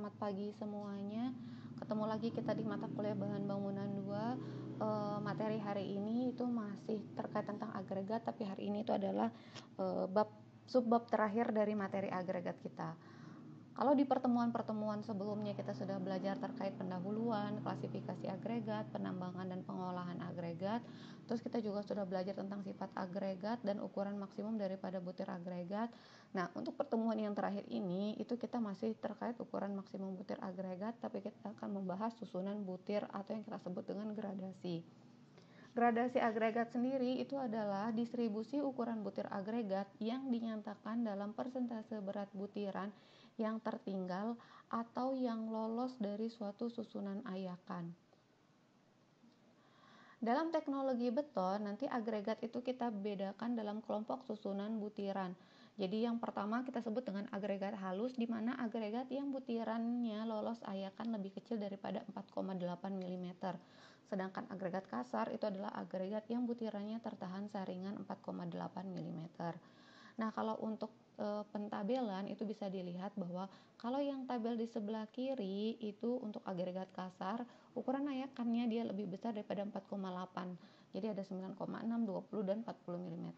Selamat pagi semuanya. Ketemu lagi kita di mata kuliah Bahan Bangunan 2. Materi hari ini itu masih terkait tentang agregat, tapi hari ini itu adalah subbab terakhir dari materi agregat kita. Kalau di pertemuan-pertemuan sebelumnya kita sudah belajar terkait pendahuluan, klasifikasi agregat, penambangan dan pengolahan agregat. Terus kita juga sudah belajar tentang sifat agregat dan ukuran maksimum daripada butir agregat. Nah, untuk pertemuan yang terakhir ini itu kita masih terkait ukuran maksimum butir agregat, tapi kita akan membahas susunan butir atau yang kita sebut dengan gradasi. Gradasi agregat sendiri itu adalah distribusi ukuran butir agregat yang dinyatakan dalam persentase berat butiran yang tertinggal atau yang lolos dari suatu susunan ayakan. Dalam teknologi beton, nanti agregat itu kita bedakan dalam kelompok susunan butiran. Jadi yang pertama kita sebut dengan agregat halus, di mana agregat yang butirannya lolos ayakan lebih kecil daripada 4,8 mm. Sedangkan agregat kasar itu adalah agregat yang butirannya tertahan saringan 4,8 mm. Nah, kalau untuk pentabelan itu bisa dilihat bahwa kalau yang tabel di sebelah kiri itu untuk agregat kasar, ukuran ayakannya dia lebih besar daripada 4,8. Jadi ada 9,6, 20 dan 40 mm.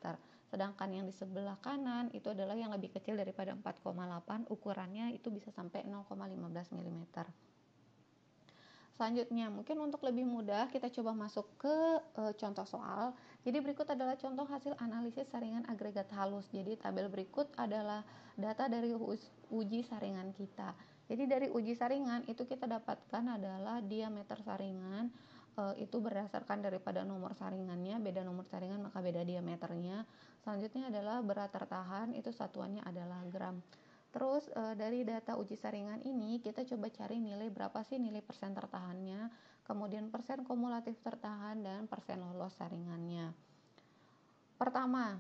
Sedangkan yang di sebelah kanan itu adalah yang lebih kecil daripada 4,8, ukurannya itu bisa sampai 0,15 mm. Selanjutnya, mungkin untuk lebih mudah kita coba masuk ke contoh soal. Jadi berikut adalah contoh hasil analisis saringan agregat halus. Jadi tabel berikut adalah data dari uji saringan kita. Jadi dari uji saringan itu kita dapatkan adalah diameter saringan itu berdasarkan daripada nomor saringannya, beda nomor saringan maka beda diameternya. Selanjutnya adalah berat tertahan, itu satuannya adalah gram. Terus dari data uji saringan ini kita coba cari nilai berapa sih nilai persen tertahannya, kemudian persen kumulatif tertahan dan persen lolos saringannya. Pertama,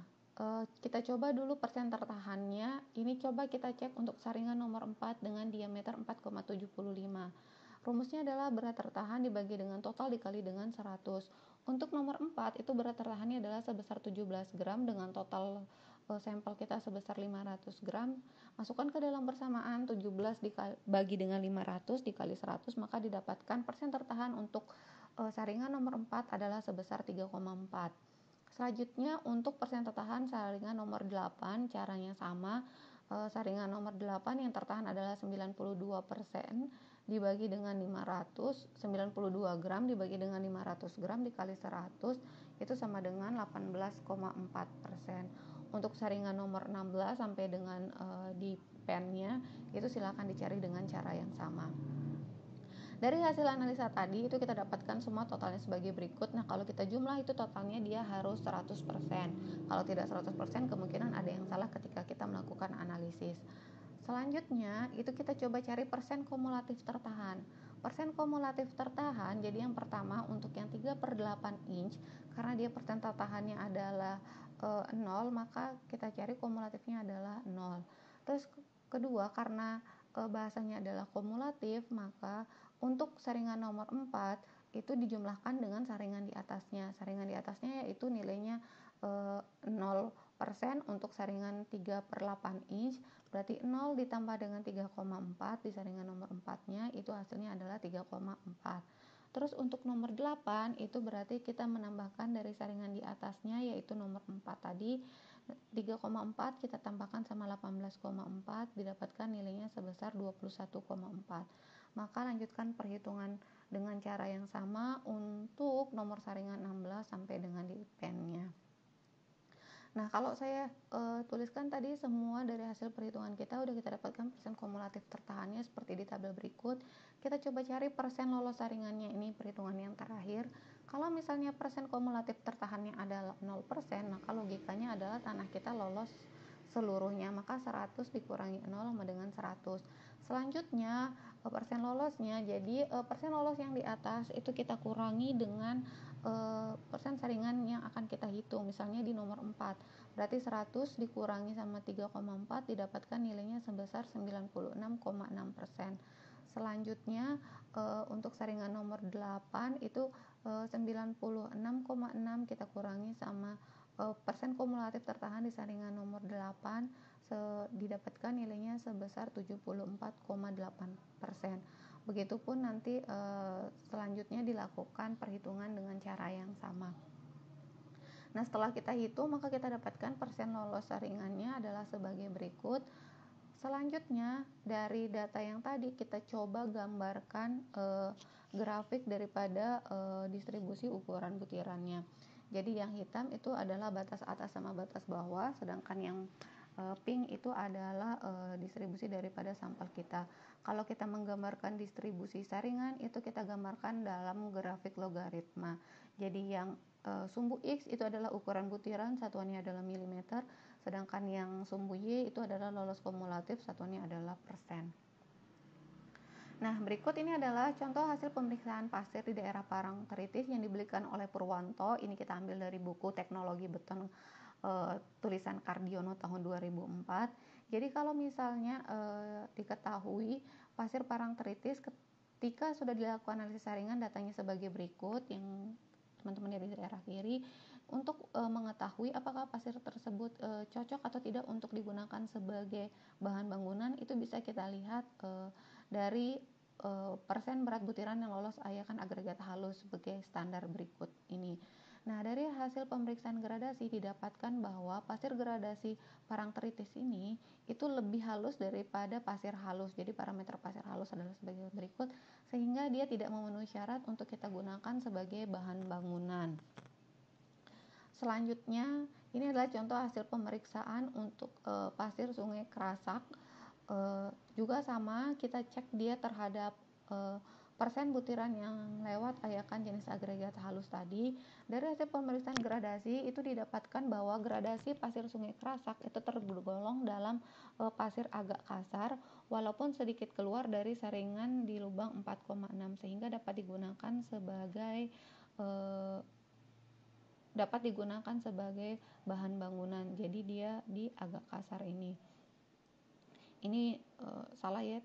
kita coba dulu persen tertahannya. Ini coba kita cek untuk saringan nomor 4 dengan diameter 4,75. Rumusnya adalah berat tertahan dibagi dengan total dikali dengan 100. Untuk nomor 4 itu berat tertahannya adalah sebesar 17 gram dengan total sampel kita sebesar 500 gram. Masukkan ke dalam persamaan 17 dibagi dengan 500 dikali 100, maka didapatkan persen tertahan untuk saringan nomor 4 adalah sebesar 3,4. Selanjutnya untuk persen tertahan saringan nomor 8, caranya sama. Saringan nomor 8 yang tertahan adalah 92% dibagi dengan 500, 92 gram dibagi dengan 500 gram dikali 100 itu sama dengan 18,4%. Untuk saringan nomor 16 sampai dengan di pennya itu silakan dicari dengan cara yang sama. Dari hasil analisa tadi itu kita dapatkan semua totalnya sebagai berikut. Nah, kalau kita jumlah itu totalnya dia harus 100%. Kalau tidak 100% kemungkinan ada yang salah ketika kita melakukan analisis. Selanjutnya itu kita coba cari persen kumulatif tertahan. Persen kumulatif tertahan, jadi yang pertama untuk yang 3/8 inch, karena dia persen tertahannya adalah 0, maka kita cari kumulatifnya adalah 0. Terus kedua, karena bahasanya adalah kumulatif, maka untuk saringan nomor 4 itu dijumlahkan dengan saringan di atasnya. Saringan di atasnya yaitu nilainya 0% untuk saringan 3/8 inch, berarti 0 ditambah dengan 3,4 di saringan nomor 4-nya itu hasilnya adalah 3,4. Terus untuk nomor 8 itu berarti kita menambahkan dari saringan di atasnya yaitu nomor 4 tadi, 3,4 kita tambahkan sama 18,4 didapatkan nilainya sebesar 21,4. Maka lanjutkan perhitungan dengan cara yang sama untuk nomor saringan 16 sampai dengan di pennya. Nah, kalau saya tuliskan tadi semua dari hasil perhitungan kita udah kita dapatkan persen kumulatif tertahannya seperti di tabel berikut. Kita coba cari persen lolos saringannya, ini perhitungan yang terakhir. Kalau misalnya persen kumulatif tertahannya adalah 0%, maka logikanya adalah tanah kita lolos seluruhnya, maka 100 dikurangi 0 sama dengan 100. Selanjutnya persen lolosnya, jadi persen lolos yang di atas itu kita kurangi dengan persen saringan yang akan kita hitung, misalnya di nomor 4 berarti 100 dikurangi sama 3,4 didapatkan nilainya sebesar 96,6%. Selanjutnya untuk saringan nomor 8 itu 96,6 kita kurangi sama persen kumulatif tertahan di saringan nomor 8 didapatkan nilainya sebesar 74,8%. Begitupun nanti selanjutnya dilakukan perhitungan dengan cara yang sama. Nah, setelah kita hitung, maka kita dapatkan persen lolos saringannya adalah sebagai berikut. Selanjutnya, dari data yang tadi kita coba gambarkan grafik daripada distribusi ukuran butirannya. Jadi yang hitam itu adalah batas atas sama batas bawah, sedangkan yang pink itu adalah distribusi daripada sampel kita. Kalau kita menggambarkan distribusi saringan, itu kita gambarkan dalam grafik logaritma. Jadi yang sumbu X itu adalah ukuran butiran, satuannya adalah milimeter, sedangkan yang sumbu Y itu adalah lolos kumulatif, satuannya adalah persen. Nah, berikut ini adalah contoh hasil pemeriksaan pasir di daerah Parangtritis yang diberikan oleh Purwanto. Ini kita ambil dari buku Teknologi Beton tulisan Cardiono tahun 2004. Jadi kalau misalnya diketahui pasir Parangtritis ketika sudah dilakukan analisis saringan, datanya sebagai berikut yang teman-teman lihat di daerah kiri. Untuk mengetahui apakah pasir tersebut cocok atau tidak untuk digunakan sebagai bahan bangunan, itu bisa kita lihat dari persen berat butiran yang lolos ayakan agregat halus sebagai standar berikut ini. Nah, dari hasil pemeriksaan gradasi didapatkan bahwa pasir gradasi Parangtritis ini itu lebih halus daripada pasir halus. Jadi parameter pasir halus adalah sebagai berikut, sehingga dia tidak memenuhi syarat untuk kita gunakan sebagai bahan bangunan. Selanjutnya, ini adalah contoh hasil pemeriksaan untuk pasir Sungai Kerasak. Juga sama, kita cek dia terhadap persen butiran yang lewat ayakan jenis agregat halus tadi. Dari hasil pemeriksaan gradasi itu didapatkan bahwa gradasi pasir Sungai Kerasak itu tergolong dalam pasir agak kasar, walaupun sedikit keluar dari saringan di lubang 4,6, sehingga dapat digunakan sebagai bahan bangunan. Jadi dia di agak kasar ini. Ini salah ya,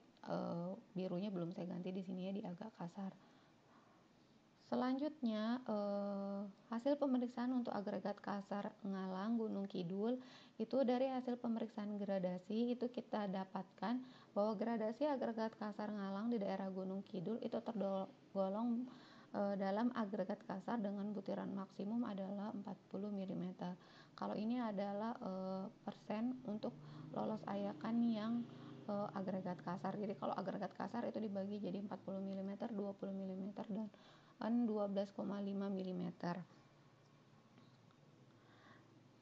birunya belum saya ganti di sini ya, di agak kasar. Selanjutnya hasil pemeriksaan untuk agregat kasar Ngalang Gunung Kidul itu dari hasil pemeriksaan gradasi itu kita dapatkan bahwa gradasi agregat kasar Ngalang di daerah Gunung Kidul itu tergolong dalam agregat kasar dengan butiran maksimum adalah 40 mm. Kalau ini adalah persen untuk lolos ayakan yang agregat kasar. Jadi kalau agregat kasar itu dibagi jadi 40 mm, 20 mm dan 12,5 mm.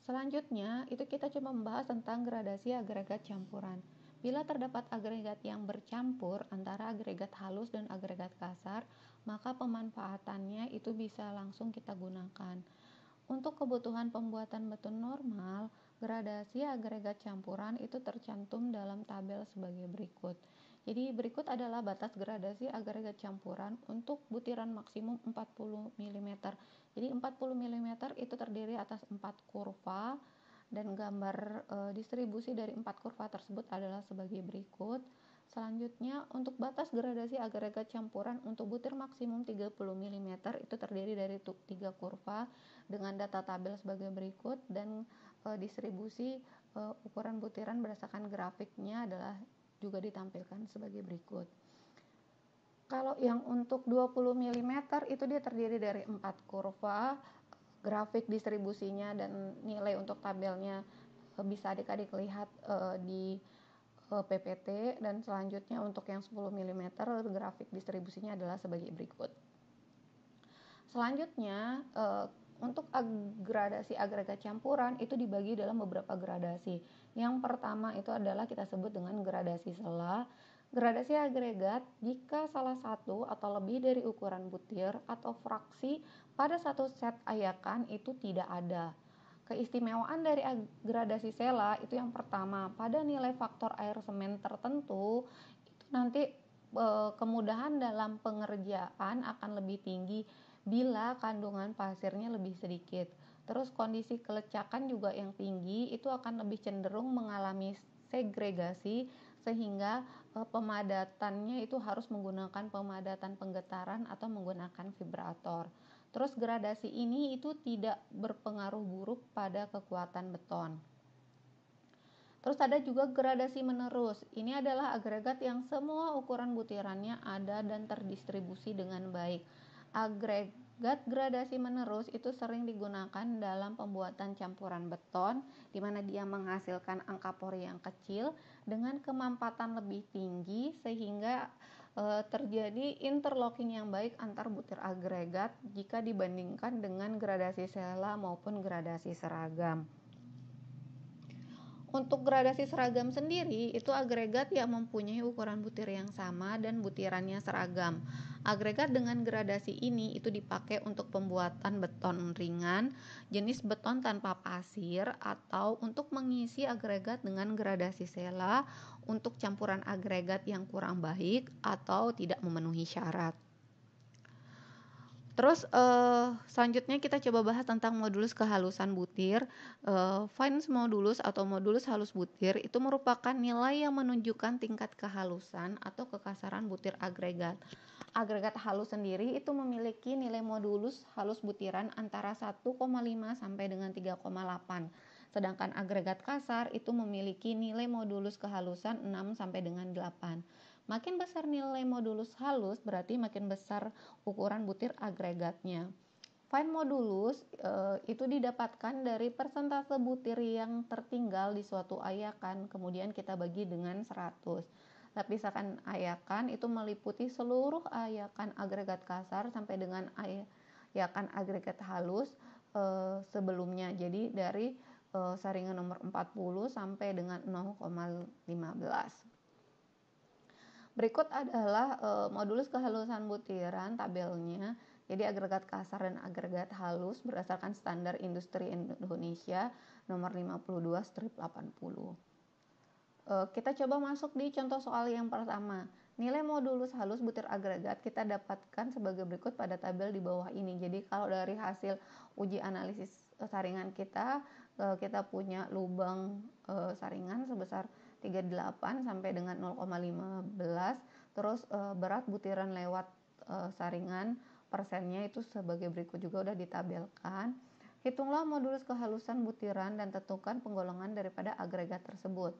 Selanjutnya itu kita coba membahas tentang gradasi agregat campuran. Bila terdapat agregat yang bercampur antara agregat halus dan agregat kasar, maka pemanfaatannya itu bisa langsung kita gunakan. Untuk kebutuhan pembuatan beton normal, gradasi agregat campuran itu tercantum dalam tabel sebagai berikut. Jadi berikut adalah batas gradasi agregat campuran untuk butiran maksimum 40 mm. Jadi 40 mm itu terdiri atas 4 kurva dan gambar distribusi dari 4 kurva tersebut adalah sebagai berikut. Selanjutnya, untuk batas gradasi agregat campuran untuk butir maksimum 30 mm itu terdiri dari 3 kurva dengan data tabel sebagai berikut, dan distribusi ukuran butiran berdasarkan grafiknya adalah juga ditampilkan sebagai berikut. Kalau yang untuk 20 mm itu dia terdiri dari 4 kurva, grafik distribusinya dan nilai untuk tabelnya bisa adik-adik lihat di PPT, dan selanjutnya untuk yang 10 mm grafik distribusinya adalah sebagai berikut. Selanjutnya untuk gradasi agregat campuran itu dibagi dalam beberapa gradasi. Yang pertama itu adalah kita sebut dengan gradasi sela. Gradasi agregat jika salah satu atau lebih dari ukuran butir atau fraksi pada satu set ayakan itu tidak ada. Keistimewaan dari gradasi sela itu yang pertama, pada nilai faktor air semen tertentu itu nanti kemudahan dalam pengerjaan akan lebih tinggi bila kandungan pasirnya lebih sedikit. Terus kondisi kelecakan juga yang tinggi itu akan lebih cenderung mengalami segregasi, sehingga pemadatannya itu harus menggunakan pemadatan penggetaran atau menggunakan vibrator. Terus gradasi ini itu tidak berpengaruh buruk pada kekuatan beton. Terus ada juga gradasi menerus. Ini adalah agregat yang semua ukuran butirannya ada dan terdistribusi dengan baik. Agregat gradasi menerus itu sering digunakan dalam pembuatan campuran beton, di mana dia menghasilkan angka pori yang kecil dengan kemampatan lebih tinggi sehingga terjadi interlocking yang baik antar butir agregat jika dibandingkan dengan gradasi sela maupun gradasi seragam. Untuk gradasi seragam sendiri, itu agregat yang mempunyai ukuran butir yang sama dan butirannya seragam. Agregat dengan gradasi ini itu dipakai untuk pembuatan beton ringan, jenis beton tanpa pasir, atau untuk mengisi agregat dengan gradasi sela untuk campuran agregat yang kurang baik atau tidak memenuhi syarat. Terus selanjutnya kita coba bahas tentang modulus kehalusan butir. Fines modulus atau modulus halus butir itu merupakan nilai yang menunjukkan tingkat kehalusan atau kekasaran butir agregat. Agregat halus sendiri itu memiliki nilai modulus halus butiran antara 1,5 sampai dengan 3,8. Sedangkan agregat kasar itu memiliki nilai modulus kehalusan 6 sampai dengan 8. Makin besar nilai modulus halus berarti makin besar ukuran butir agregatnya. Fine modulus itu didapatkan dari persentase butir yang tertinggal di suatu ayakan, kemudian kita bagi dengan 100. Lapisan ayakan itu meliputi seluruh ayakan agregat kasar sampai dengan ayakan agregat halus sebelumnya. Jadi dari saringan nomor 40 sampai dengan 0,15. Berikut adalah modulus kehalusan butiran tabelnya. Jadi agregat kasar dan agregat halus berdasarkan standar industri Indonesia nomor 52/80. Kita coba masuk di contoh soal yang pertama. Nilai modulus halus butir agregat kita dapatkan sebagai berikut pada tabel di bawah ini. Jadi kalau dari hasil uji analisis saringan kita punya lubang saringan sebesar 38 sampai dengan 0,15. Terus berat butiran lewat saringan persennya itu sebagai berikut juga udah ditabelkan. Hitunglah modulus kehalusan butiran dan tentukan penggolongan daripada agregat tersebut.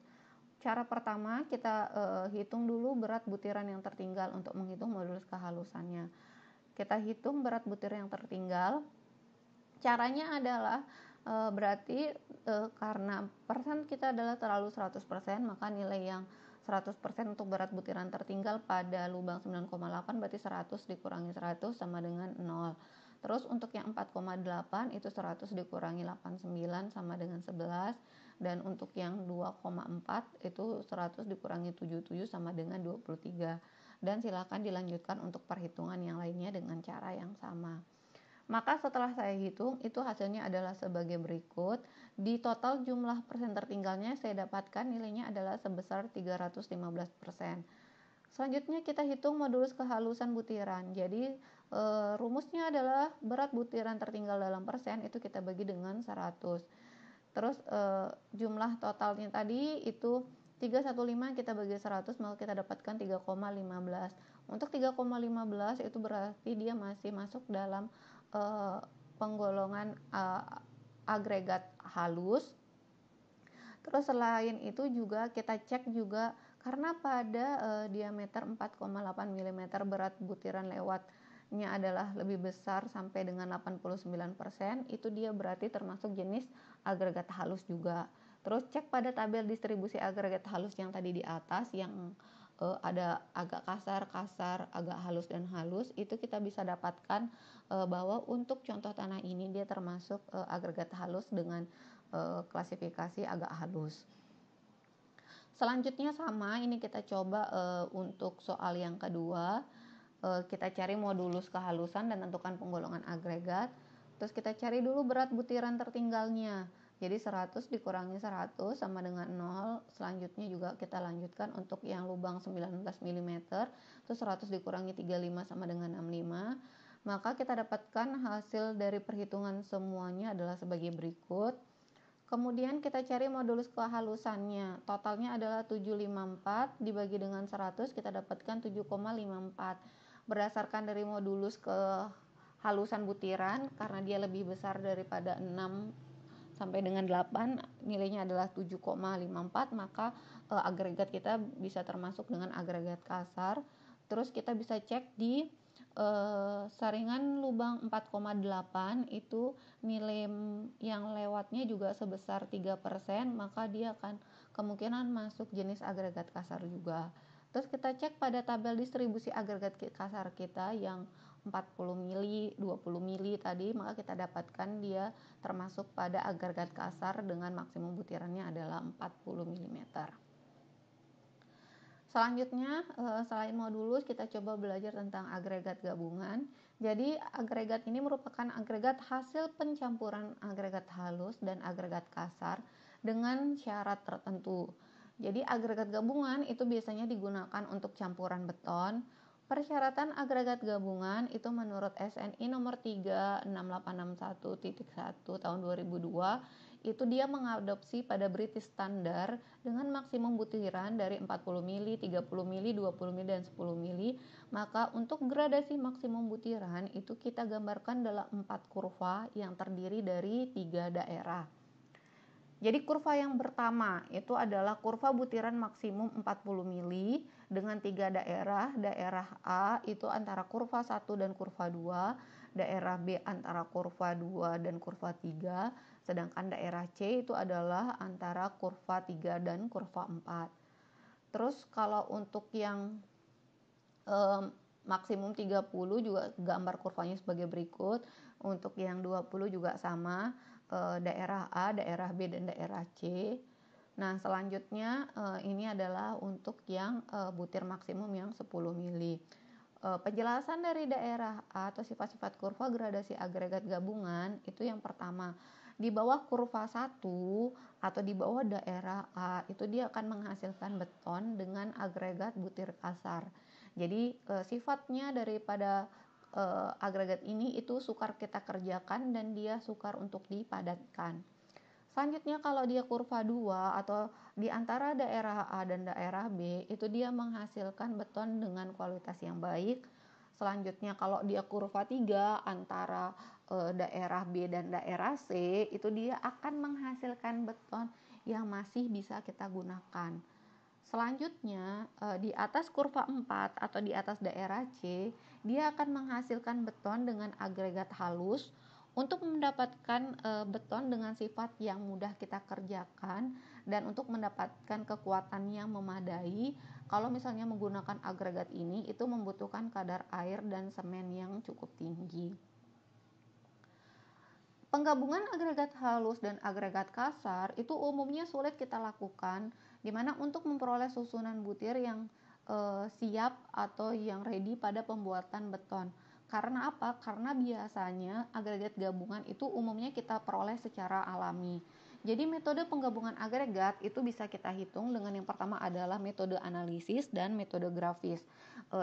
Cara pertama kita hitung dulu berat butiran yang tertinggal untuk menghitung modulus kehalusannya. Kita hitung berat butir yang tertinggal. Caranya adalah berarti karena persen kita adalah terlalu 100%, maka nilai yang 100% untuk berat butiran tertinggal pada lubang 9,8 berarti 100 dikurangi 100 sama dengan 0. Terus untuk yang 4,8 itu 100 dikurangi 89 sama dengan 11. Dan untuk yang 2,4 itu 100 dikurangi 77 sama dengan 23. Dan silakan dilanjutkan untuk perhitungan yang lainnya dengan cara yang sama. Maka setelah saya hitung, itu hasilnya adalah sebagai berikut. Di total jumlah persen tertinggalnya saya dapatkan nilainya adalah sebesar 315%. Selanjutnya kita hitung modulus kehalusan butiran. Jadi rumusnya adalah berat butiran tertinggal dalam persen itu kita bagi dengan 100. Terus jumlah totalnya tadi itu 315 kita bagi 100 maka kita dapatkan 3,15. Untuk 3,15 itu berarti dia masih masuk dalam penggolongan agregat halus. Terus selain itu juga kita cek juga karena pada diameter 4,8 mm berat butiran lewatnya adalah lebih besar sampai dengan 89%, itu dia berarti termasuk jenis agregat halus juga. Terus cek pada tabel distribusi agregat halus yang tadi di atas yang ada agak kasar, agak halus dan halus, itu kita bisa dapatkan bahwa untuk contoh tanah ini dia termasuk agregat halus dengan klasifikasi agak halus. Selanjutnya sama, ini kita coba untuk soal yang kedua, kita cari modulus kehalusan dan tentukan penggolongan agregat. Terus kita cari dulu berat butiran tertinggalnya. Jadi 100 dikurangi 100 sama dengan 0. Selanjutnya juga kita lanjutkan untuk yang lubang 19 mm. Terus 100 dikurangi 35 sama dengan 65. Maka kita dapatkan hasil dari perhitungan semuanya adalah sebagai berikut. Kemudian kita cari modulus kehalusannya. Totalnya adalah 754 dibagi dengan 100 kita dapatkan 7,54. Berdasarkan dari modulus kehalusan butiran karena dia lebih besar daripada 6 sampai dengan 8 nilainya adalah 7,54, maka agregat kita bisa termasuk dengan agregat kasar. Terus kita bisa cek di saringan lubang 4,8 itu nilai yang lewatnya juga sebesar 3%, maka dia akan kemungkinan masuk jenis agregat kasar juga. Terus kita cek pada tabel distribusi agregat kasar kita yang 40 mili, 20 mili tadi, maka kita dapatkan dia termasuk pada agregat kasar dengan maksimum butirannya adalah 40 mm. Selanjutnya, selain modulus, kita coba belajar tentang agregat gabungan. Jadi, agregat ini merupakan agregat hasil pencampuran agregat halus dan agregat kasar dengan syarat tertentu. Jadi, agregat gabungan itu biasanya digunakan untuk campuran beton. Persyaratan agregat gabungan itu menurut SNI nomor 36861.1 tahun 2002 itu dia mengadopsi pada British Standard dengan maksimum butiran dari 40 mili, 30 mili, 20 mili, dan 10 mili. Maka untuk gradasi maksimum butiran itu kita gambarkan dalam 4 kurva yang terdiri dari 3 daerah. Jadi kurva yang pertama itu adalah kurva butiran maksimum 40 mili dengan 3 daerah. Daerah A itu antara kurva 1 dan kurva 2, daerah B antara kurva 2 dan kurva 3, sedangkan daerah C itu adalah antara kurva 3 dan kurva 4. Terus kalau untuk yang maksimum 30 juga gambar kurvanya sebagai berikut. Untuk yang 20 juga sama, daerah A, daerah B, dan daerah C. Nah, selanjutnya ini adalah untuk yang butir maksimum yang 10 mili. Penjelasan dari daerah A atau sifat-sifat kurva gradasi agregat gabungan itu yang pertama, di bawah kurva 1 atau di bawah daerah A itu dia akan menghasilkan beton dengan agregat butir kasar. Jadi sifatnya daripada agregat ini itu sukar kita kerjakan dan dia sukar untuk dipadatkan. Selanjutnya kalau dia kurva 2 atau di antara daerah A dan daerah B itu dia menghasilkan beton dengan kualitas yang baik. Selanjutnya kalau dia kurva 3 antara daerah B dan daerah C itu dia akan menghasilkan beton yang masih bisa kita gunakan. Selanjutnya di atas kurva 4 atau di atas daerah C dia akan menghasilkan beton dengan agregat halus. Untuk mendapatkan beton dengan sifat yang mudah kita kerjakan dan untuk mendapatkan kekuatan yang memadai, kalau misalnya menggunakan agregat ini itu membutuhkan kadar air dan semen yang cukup tinggi. Penggabungan agregat halus dan agregat kasar itu umumnya sulit kita lakukan, di mana untuk memperoleh susunan butir yang siap atau yang ready pada pembuatan beton. Karena apa? Karena biasanya agregat gabungan itu umumnya kita peroleh secara alami. Jadi metode penggabungan agregat itu bisa kita hitung dengan yang pertama adalah metode analisis dan metode grafis.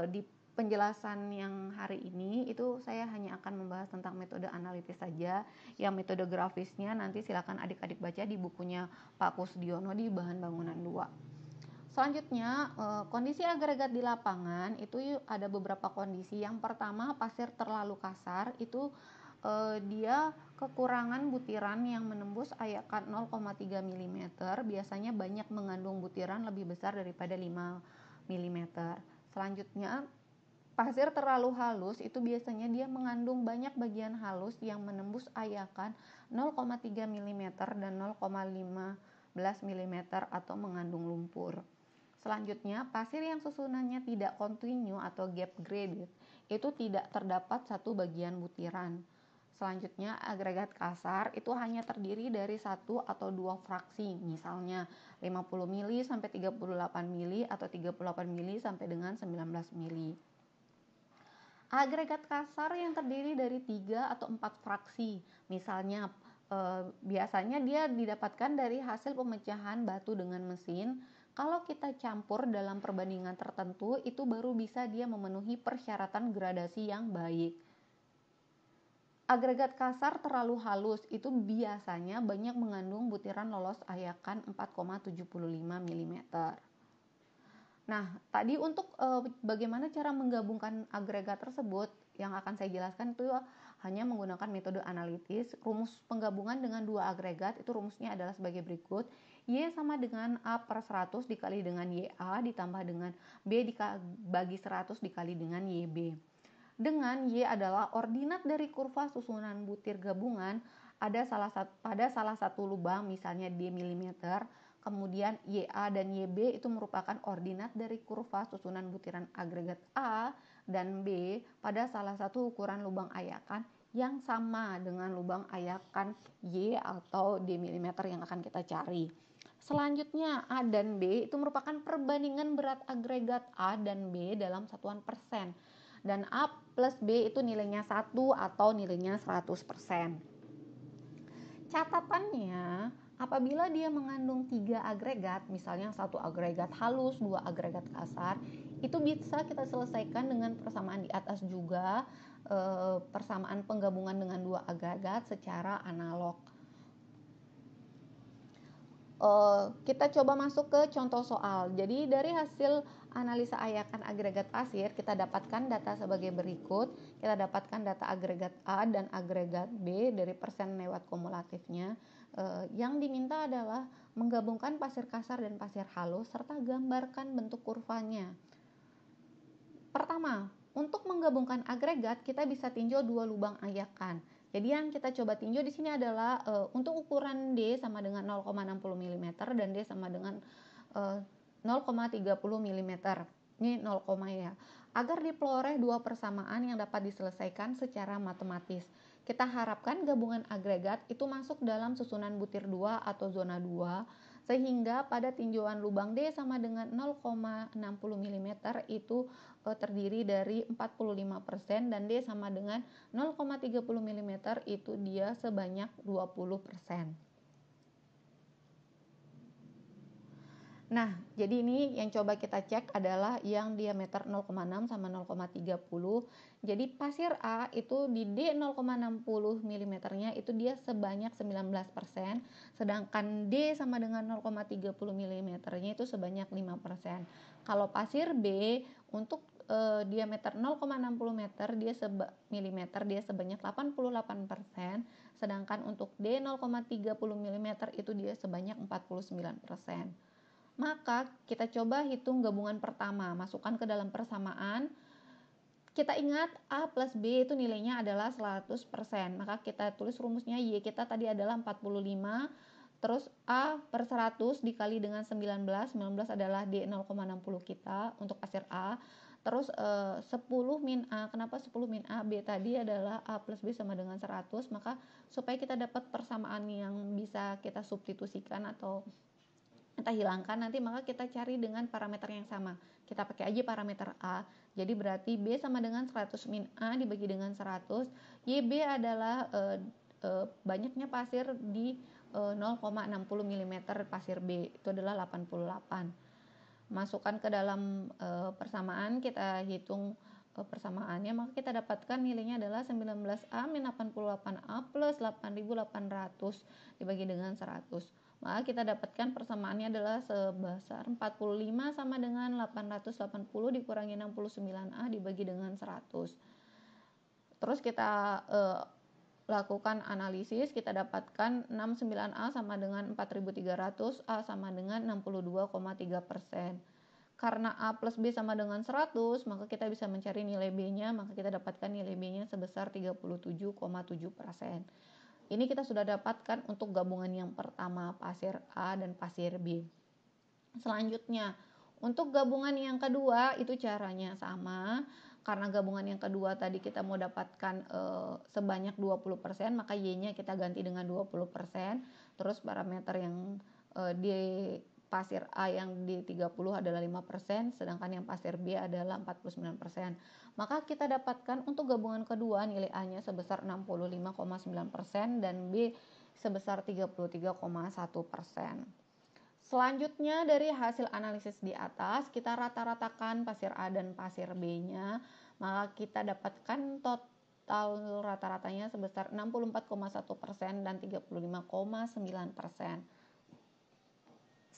Di penjelasan yang hari ini itu saya hanya akan membahas tentang metode analitis saja. Yang metode grafisnya nanti silakan adik-adik baca di bukunya Pak Kusdiono di Bahan Bangunan 2. Selanjutnya, kondisi agregat di lapangan itu ada beberapa kondisi. Yang pertama, pasir terlalu kasar, itu dia kekurangan butiran yang menembus ayakan 0,3 mm. Biasanya banyak mengandung butiran lebih besar daripada 5 mm. Selanjutnya, pasir terlalu halus itu biasanya dia mengandung banyak bagian halus yang menembus ayakan 0,3 mm dan 0,15 mm atau mengandung lumpur. Selanjutnya, pasir yang susunannya tidak kontinu atau gap graded itu tidak terdapat satu bagian butiran. Selanjutnya, agregat kasar itu hanya terdiri dari satu atau dua fraksi, misalnya 50 mili sampai 38 mili atau 38 mili sampai dengan 19 mili. Agregat kasar yang terdiri dari 3 atau 4 fraksi, misalnya biasanya dia didapatkan dari hasil pemecahan batu dengan mesin. Kalau kita campur dalam perbandingan tertentu, itu baru bisa dia memenuhi persyaratan gradasi yang baik. Agregat kasar terlalu halus itu biasanya banyak mengandung butiran lolos ayakan 4,75 mm. Nah, tadi untuk bagaimana cara menggabungkan agregat tersebut yang akan saya jelaskan itu hanya menggunakan metode analitis. Rumus penggabungan dengan dua agregat itu rumusnya adalah sebagai berikut. Y sama dengan A per 100 dikali dengan YA ditambah dengan B bagi 100 dikali dengan YB. Dengan Y adalah ordinat dari kurva susunan butir gabungan pada salah satu lubang, misalnya D mm. Kemudian YA dan YB itu merupakan ordinat dari kurva susunan butiran agregat A dan B pada salah satu ukuran lubang ayakan yang sama dengan lubang ayakan Y atau D mm yang akan kita cari. Selanjutnya A dan B itu merupakan perbandingan berat agregat A dan B dalam satuan persen. Dan A plus B itu nilainya 1 atau nilainya 100%. Catatannya, apabila dia mengandung 3 agregat, misalnya satu agregat halus, 2 agregat kasar, itu bisa kita selesaikan dengan persamaan di atas juga, persamaan penggabungan dengan 2 agregat secara analog. Kita coba masuk ke contoh soal. Jadi dari hasil analisa ayakan agregat pasir, kita dapatkan data sebagai berikut. Kita dapatkan data agregat A dan agregat B dari persen lewat kumulatifnya. Yang diminta adalah menggabungkan pasir kasar dan pasir halus serta gambarkan bentuk kurvanya. Pertama, untuk menggabungkan agregat kita bisa tinjau dua lubang ayakan. Jadi yang kita coba tinjau di sini adalah untuk ukuran D sama dengan 0,60 mm dan D sama dengan 0,30 mm. Ini 0, ya. Agar diperoleh dua persamaan yang dapat diselesaikan secara matematis. Kita harapkan gabungan agregat itu masuk dalam susunan butir 2 atau zona 2 sehingga pada tinjauan lubang D sama dengan 0,60 mm itu terdiri dari 45% dan D sama dengan 0,30 mm itu dia sebanyak 20%. Nah, jadi ini yang coba kita cek adalah yang diameter 0,6 sama 0,30. Jadi pasir A itu di D 0,60 mm-nya itu dia sebanyak 19%, sedangkan D sama dengan 0,30 mm-nya itu sebanyak 5%. Kalau pasir B untuk diameter 0,60 meter dia dia sebanyak 88%, sedangkan untuk D 0,30 mm itu dia sebanyak 49%. Maka kita coba hitung gabungan pertama, masukkan ke dalam persamaan. Kita ingat A plus B itu nilainya adalah 100%, maka kita tulis rumusnya Y kita tadi adalah 45, terus A per 100 dikali dengan 19 adalah D 0,60 kita untuk pasir A. Terus 10 min A, kenapa 10 min A? B tadi adalah A plus B sama dengan 100, maka supaya kita dapat persamaan yang bisa kita substitusikan atau kita hilangkan nanti, maka kita cari dengan parameter yang sama. Kita pakai aja parameter A. Jadi berarti B sama dengan 100 min A dibagi dengan 100. YB adalah banyaknya pasir di 0,60 mm pasir B. Itu adalah 88. Masukkan ke dalam persamaan, kita hitung persamaannya, maka kita dapatkan nilainya adalah 19A min 88A plus 8800 dibagi dengan 100. Maka kita dapatkan persamaannya adalah sebesar 45 sama dengan 880 dikurangi 69A dibagi dengan 100. Terus kita lakukan analisis, kita dapatkan 69A sama dengan 4300, A sama dengan 62,3%. Karena A plus B sama dengan 100, maka kita bisa mencari nilai B-nya, maka kita dapatkan nilai B-nya sebesar 37,7%. Ini kita sudah dapatkan untuk gabungan yang pertama, pasir A dan pasir B. Selanjutnya, untuk gabungan yang kedua itu caranya sama. Karena gabungan yang kedua tadi kita mau dapatkan sebanyak 20%, maka Y-nya kita ganti dengan 20%. Terus parameter yang di pasir A yang di 30 adalah 5%, sedangkan yang pasir B adalah 49%. Maka kita dapatkan untuk gabungan kedua nilai A-nya sebesar 65,9% dan B sebesar 33,1%. Selanjutnya dari hasil analisis di atas, kita rata-ratakan pasir A dan pasir B-nya, maka kita dapatkan total rata-ratanya sebesar 64,1% dan 35,9%.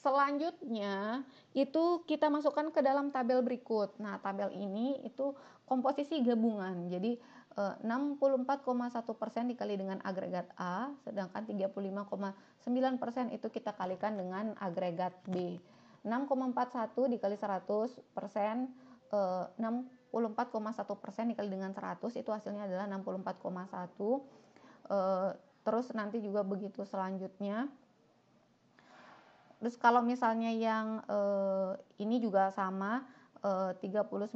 selanjutnya itu kita masukkan ke dalam tabel berikut. Nah, tabel ini itu komposisi gabungan. Jadi 64,1% dikali dengan agregat A, sedangkan 35,9% itu kita kalikan dengan agregat B. 6,41 dikali 100%, 64,1% dikali dengan 100 itu hasilnya adalah 64,1. Terus nanti juga begitu selanjutnya. Terus kalau misalnya yang ini juga sama, 35,9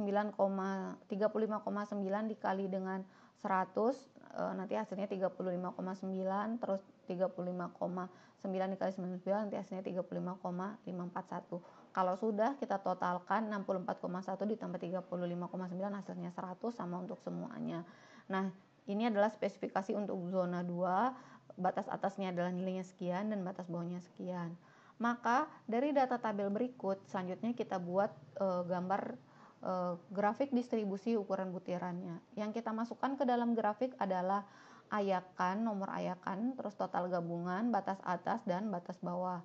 dikali dengan 100, nanti hasilnya 35,9, terus 35,9 dikali 99 nanti hasilnya 35,541. Kalau sudah kita totalkan 64,1 ditambah 35,9 hasilnya 100, sama untuk semuanya. Nah, ini adalah spesifikasi untuk zona 2, batas atasnya adalah nilainya sekian dan batas bawahnya sekian. Maka dari data tabel berikut selanjutnya kita buat gambar grafik distribusi ukuran butirannya. Yang kita masukkan ke dalam grafik adalah ayakan, nomor ayakan, terus total gabungan, batas atas dan batas bawah.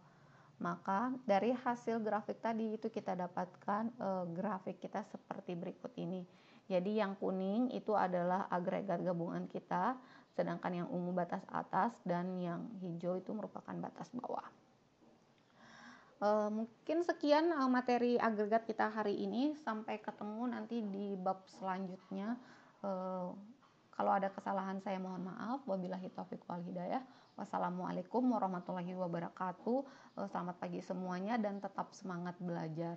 Maka dari hasil grafik tadi itu kita dapatkan grafik kita seperti berikut ini. Jadi yang kuning itu adalah agregat gabungan kita, sedangkan yang ungu batas atas dan yang hijau itu merupakan batas bawah. Mungkin sekian materi agregat kita hari ini. Sampai ketemu nanti di bab selanjutnya. Kalau ada kesalahan saya mohon maaf. Wabillahi taufiq wal hidayah. Wassalamualaikum warahmatullahi wabarakatuh. Selamat pagi semuanya dan tetap semangat belajar.